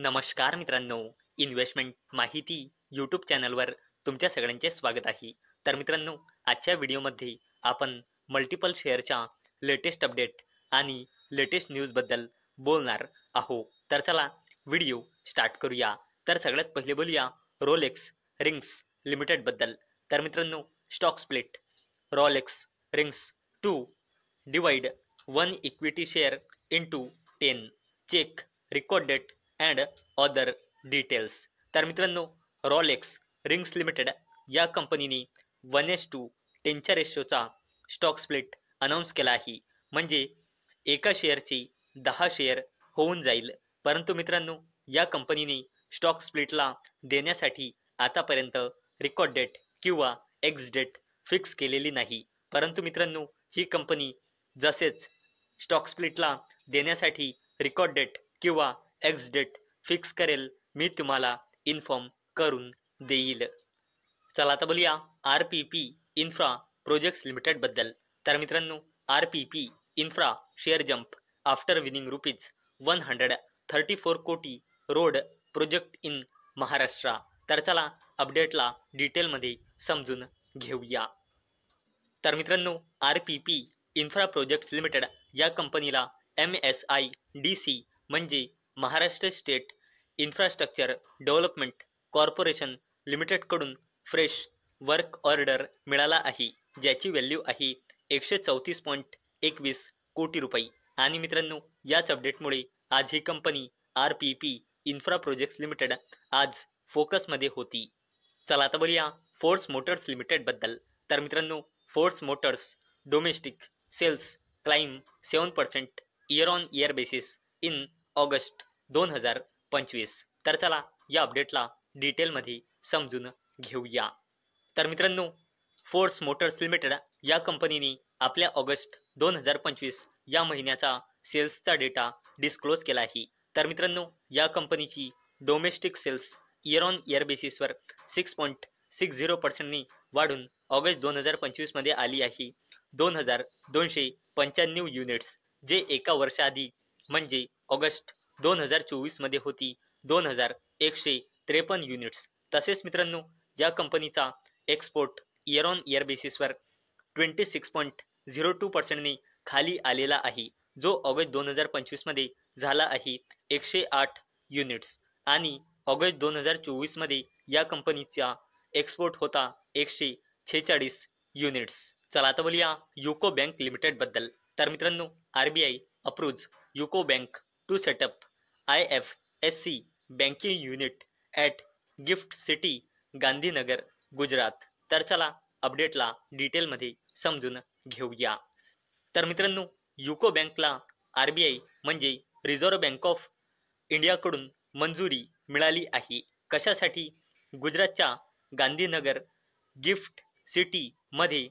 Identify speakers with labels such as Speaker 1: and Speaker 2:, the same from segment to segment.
Speaker 1: नमस्कार मित्रांनो, इन्व्हेस्टमेंट माहिती यूट्यूब चॅनलवर तुमच्या सगळ्यांचे स्वागत आहे. तर मित्रांनो, आजच्या व्हिडिओमध्ये आपण मल्टिपल शेअरच्या लेटेस्ट अपडेट आणि लेटेस्ट न्यूजबद्दल बोलणार आहोत. तर चला व्हिडिओ स्टार्ट करूया. तर सगळ्यात पहिले बोलूया रोलेक्स रिंग्स लिमिटेडबद्दल. तर मित्रांनो, stock split Rolex Rings to divide one equity share into 10 check record date and other details. तर मित्रांनो, रोलेक्स रिंग्स लिमिटेड या कंपनीने 1:10च्या रेशोचा स्टॉक स्प्लिट अनाऊन्स केला आहे. म्हणजे एका शेअरचे 10 शेअर होऊन जाईल. परंतु मित्रांनो, या कंपनीने स्टॉक स्प्लिटला देण्यासाठी आतापर्यंत रेकॉर्ड डेट किंवा एक्स डेट फिक्स केलेली नाही. परंतु मित्रांनो, ही कंपनी जसेच स्टॉक स्प्लिटला देण्यासाठी रेकॉर्ड डेट किंवा एक्स डेट फिक्स करेल, मी तुम्हाला इन्फॉर्म करून देईल. चला आता बोलूया RPP इन्फ्रा प्रोजेक्ट्स लिमिटेडबद्दल. तर मित्रांनो, RPP infra share jump after winning ₹134 कोटी रोड प्रोजेक्ट इन महाराष्ट्र. तर चला अपडेटला डिटेलमध्ये समजून घेऊया. तर मित्रांनो, RPP इन्फ्रा प्रोजेक्ट्स लिमिटेड या कंपनीला MSIDC म्हणजे Maharashtra state infrastructure development corporation लिमिटेडकडून फ्रेश वर्क ऑर्डर मिळाला आहे, ज्याची व्हॅल्यू आहे 134.21 कोटी रुपये. आणि मित्रांनो, याच अपडेटमुळे आज ही company RPP infra projects limited आज फोकसमध्ये होती. चला आता बोलूया फोर्स मोटर्स लिमिटेडबद्दल. तर मित्रांनो, Force Motors domestic sales climb 7% year on year basis in August 2025. तर चला या अपडेटला डिटेलमध्ये समजून घेऊया. तर मित्रांनो, फोर्स मोटर्स लिमिटेड या कंपनीने आपल्या ऑगस्ट 2025 या महिन्याचा सेल्सचा डेटा डिस्क्लोज केला आहे. तर मित्रांनो, या कंपनीची domestic sales year on year बेसिसवर 6.60% वाढून ऑगस्ट 2025 मध्ये आली आहे 2295 युनिट्स, जे एका वर्षाआधी म्हणजे ऑगस्ट 2024 मध्ये होती 2153 युनिट्स. तसेच मित्रांनो, या कंपनीचा एक्सपोर्ट इयर ऑन इयर बेसिसवर 26.02% खाली आलेला आहे, जो ऑगस्ट 2025 मध्ये झाला आहे 108 युनिट्स आणि ऑगस्ट 2024 मध्ये या कंपनीचा एक्सपोर्ट होता 146 युनिट्स. चला आता बोलूया युको बँक लिमिटेडबद्दल. तर मित्रांनो, RBI approves UCO bank to set up IFSC banking unit at GIFT City Gandhinagar Gujarat. तर चला अपडेटला डिटेलमध्ये समजून घेऊया. तर मित्रांनो, युको बँकला RBI म्हणजे रिझर्व्ह बँक ऑफ इंडियाकडून मंजुरी मिळाली आहे. कशासाठी? गुजरातच्या गांधीनगर गिफ्ट सिटी मध्ये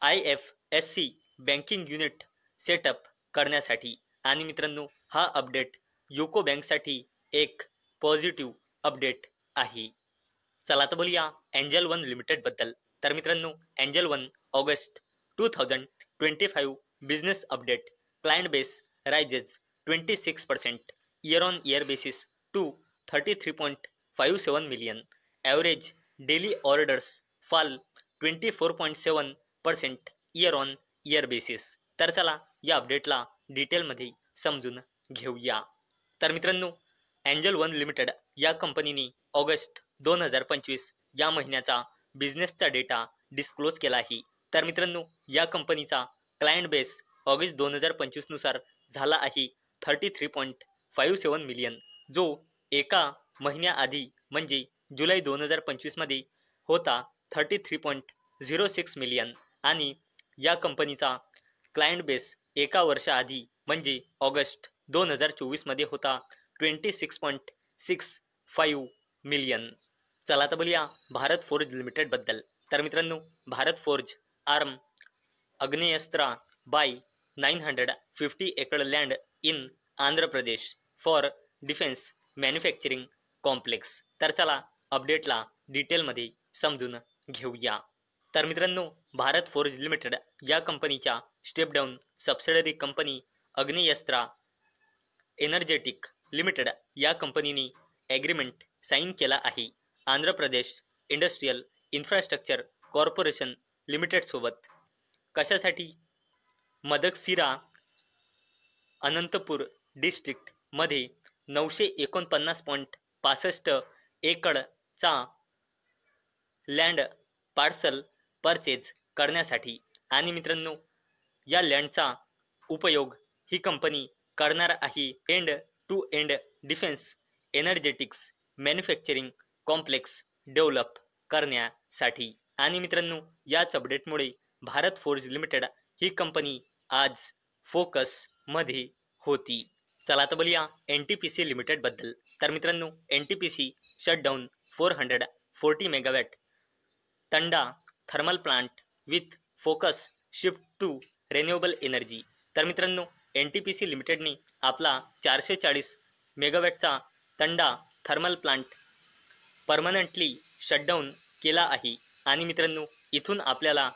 Speaker 1: IFSC बँकिंग युनिट सेटअप करण्यासाठी. आणि मित्रांनो, हा अपडेट युको बँकसाठी एक पॉझिटिव्ह अपडेट आहे. चला आता बोलूया एंजल वन लिमिटेडबद्दल. तर मित्रांनो, Angel One August 2025 business update client base rises 26% year on year basis to 33.57 million. Average daily orders fall 24.7% year on year basis. तर चला या अपडेटला डिटेलमध्ये समजून घेऊया. तर मित्रांनो, एंजल वन लिमिटेड या कंपनीने ऑगस्ट 2025 या महिन्याचा बिझनेसचा डेटा डिस्क्लोज केला आहे. तर मित्रांनो, या कंपनीचा क्लायंट बेस ऑगस्ट 2025 नुसार झाला आहे 33.57 मिलियन, जो एका महिन्याआधी म्हणजे जुलै 2025 मध्ये होता 33.06 मिलियन. आणि या कंपनीचा क्लायंट बेस एका वर्षाआधी म्हणजे ऑगस्ट 2024 मध्ये होता 26.65 मिलियन. चला आता बोलूया भारत फोर्ज लिमिटेडबद्दल. तर मित्रांनो, Bharat Forge arm Agneyastra buy 950 acre land in Andhra Pradesh for defence manufacturing complex. तर चला अपडेटला डिटेलमध्ये समजून घेऊया. तर मित्रांनो, भारत फोर्ज लिमिटेड या कंपनीच्या step down subsidiary company Agneyastra energetic limited या कंपनीने ॲग्रीमेंट साईन केला आहे Andhra Pradesh industrial infrastructure corporation limited सोबत. कशासाठी? मदकसिरा अनंतपूर डिस्ट्रिक्ट मध्ये 949.65 एकरचा लँड पार्सल परचेज करण्यासाठी. आणि मित्रांनो, या लँडचा उपयोग ही कंपनी करणार आहे end to end defence energetics manufacturing complex develop करण्यासाठी. आणि मित्रांनो, याच अपडेटमुळे भारत फोर्ज लिमिटेड ही कंपनी आज फोकस मध्ये होती. चला आता बोलूया NTPC लिमिटेड बद्दल. तर मित्रांनो, NTPC shutdown 440 megawatt Tanda thermal plant with focus shift to renewable energy. तर मित्रांनो, NTPC लिमिटेडने आपला 440 मेगावॅटचा Tanda thermal plant permanently shut down केला आहे. आणि मित्रांनो, इथून आपल्याला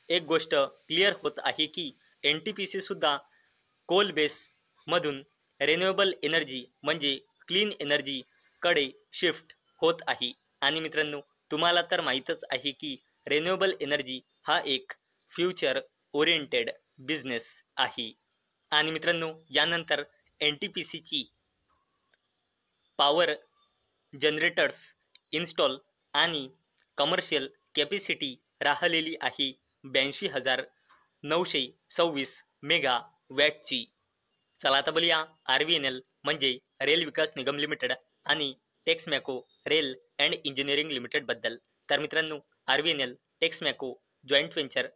Speaker 1: एक गोष्ट क्लिअर होत आहे की NTPC सुद्धा कोल बेस मधून रिन्युएबल एनर्जी म्हणजे क्लीन एनर्जी कडे शिफ्ट होत आहे. आणि मित्रांनो, तुम्हाला तर माहीतच आहे की रिन्युएबल एनर्जी हा एक फ्युचर ओरिएंटेड बिझनेस आहे. आणि मित्रांनो, यानंतर NTPCची पॉवर जनरेटर्स इन्स्टॉल आणि कमर्शियल कॅपॅसिटी राहिलेली आहे 82,926 मेगावॅटची. चला आता बोलूया RVNL म्हणजे रेल विकास निगम लिमिटेड आणि Texmaco rail and engineering limited बद्दल. तर मित्रांनो, RVNL Texmaco joint venture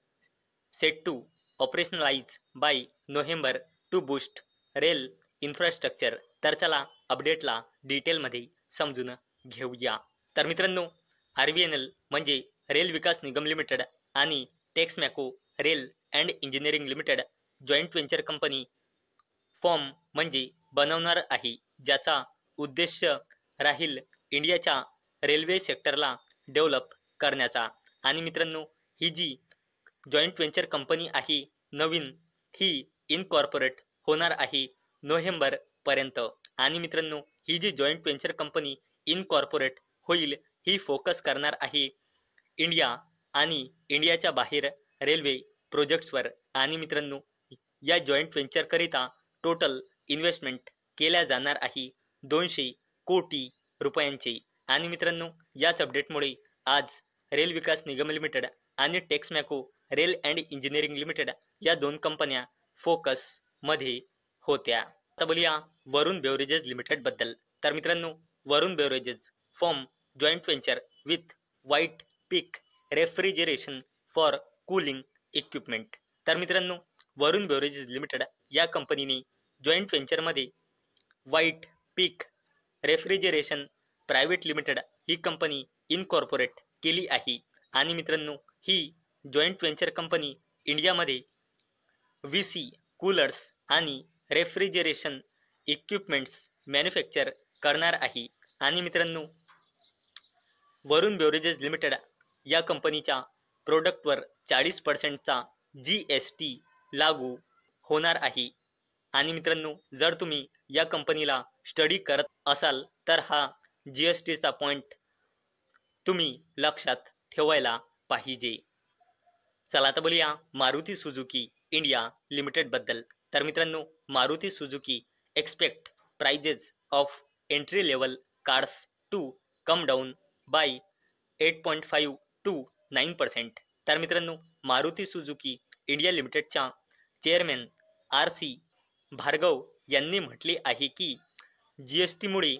Speaker 1: set to operationalise by November to boost rail infrastructure. तर चला अपडेटला डिटेलमध्ये समजून घेऊया. तर मित्रांनो, RVNL म्हणजे रेल विकास निगम लिमिटेड आणि Texmaco rail and engineering limited joint venture company form म्हणजे बनवणार आहे, ज्याचा उद्देश राहील इंडियाच्या रेल्वे सेक्टरला डेव्हलप करण्याचा. आणि मित्रांनो, ही जी जॉईंट व्हेंचर कंपनी आहे नवीन, ही इनकॉर्पोरेट होणार आहे नोव्हेंबर पर्यंत. आणि मित्रांनो, ही जी जॉईंट व्हेंचर कंपनी इनकॉर्पोरेट होईल ही फोकस करणार आहे इंडिया आणि इंडियाच्या बाहेर रेल्वे प्रोजेक्ट्सवर. आणि मित्रांनो, या जॉईंट व्हेंचर करिता टोटल इन्व्हेस्टमेंट केल्या जाणार आहे 200 कोटी रुपयांचे. आणि मित्रांनो, याच अपडेटमुळे आज रेल विकास निगम लिमिटेड आणि Texmaco rail and engineering limited या दोन कंपन्या फोकस मध्ये होत्या. आता बोलूया वरुण बेवरेजेस लिमिटेड बद्दल. तर मित्रांनो, Varun beverages form joint venture with White Peak refrigeration for cooling equipment. तर मित्रांनो, वरुण बेवरेजेस लिमिटेड या कंपनीने जॉईंट व्हेंचरमध्ये White Peak refrigeration private limited ही कंपनी इनकॉर्पोरेट केली आहे. आणि मित्रांनो, ही जॉईंट व्हेंचर कंपनी इंडियामध्ये VC कूलर्स आणि रेफ्रिजरेशन इक्विपमेंट्स मॅन्युफॅक्चर करणार आहे. आणि मित्रांनो, वरुण बेवरेजेस लिमिटेड या कंपनीच्या प्रोडक्टवर 40%चा GST लागू होणार आहे. आणि मित्रांनो, जर तुम्ही या कंपनीला स्टडी करत असाल तर हा GSTचा पॉईंट तुम्ही लक्षात ठेवायला पाहिजे. चला आता बोलूया मारुती सुझुकी इंडिया लिमिटेड बद्दल. तर मित्रांनो, Maruti Suzuki expect prices of entry level cars to come down by 8.5 to 9%. तर मित्रांनो, मारुती सुझुकी इंडिया लिमिटेडच्या चेअरमॅन RC भार्गव यांनी म्हटले आहे की GSTमुळे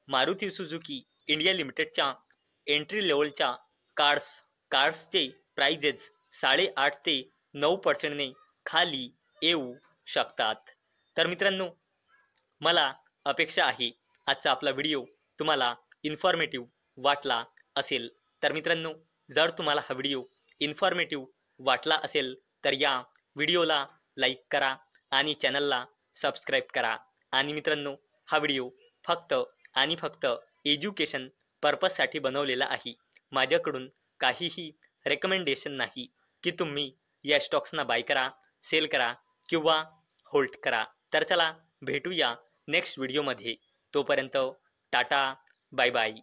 Speaker 1: मारुती सुझुकी इंडिया लिमिटेडच्या एंट्री लेवलच्या कार्सचे प्राइजेस 8.5 ते 9% खाली येऊ शकतात. तर मित्रांनो, मला अपेक्षा आहे आजचा आपला व्हिडिओ तुम्हाला इन्फॉर्मेटिव्ह वाटला असेल. तर मित्रांनो, जर तुम्हाला हा व्हिडिओ इन्फॉर्मेटिव्ह वाटला असेल तर या व्हिडिओला लाईक करा आणि चॅनलला सबस्क्राईब करा. आणि मित्रांनो, हा व्हिडिओ फक्त आणि फक्त एज्युकेशन पर्पजसाठी बनवलेला आहे. माझ्याकडून काहीही रेकमेंडेशन नाही की तुम्ही या स्टॉक्सना बाय करा, सेल करा किंवा होल्ड करा. तर चला भेटूया नेक्स्ट व्हिडिओमध्ये. तोपर्यंत टाटा, बाय बाय.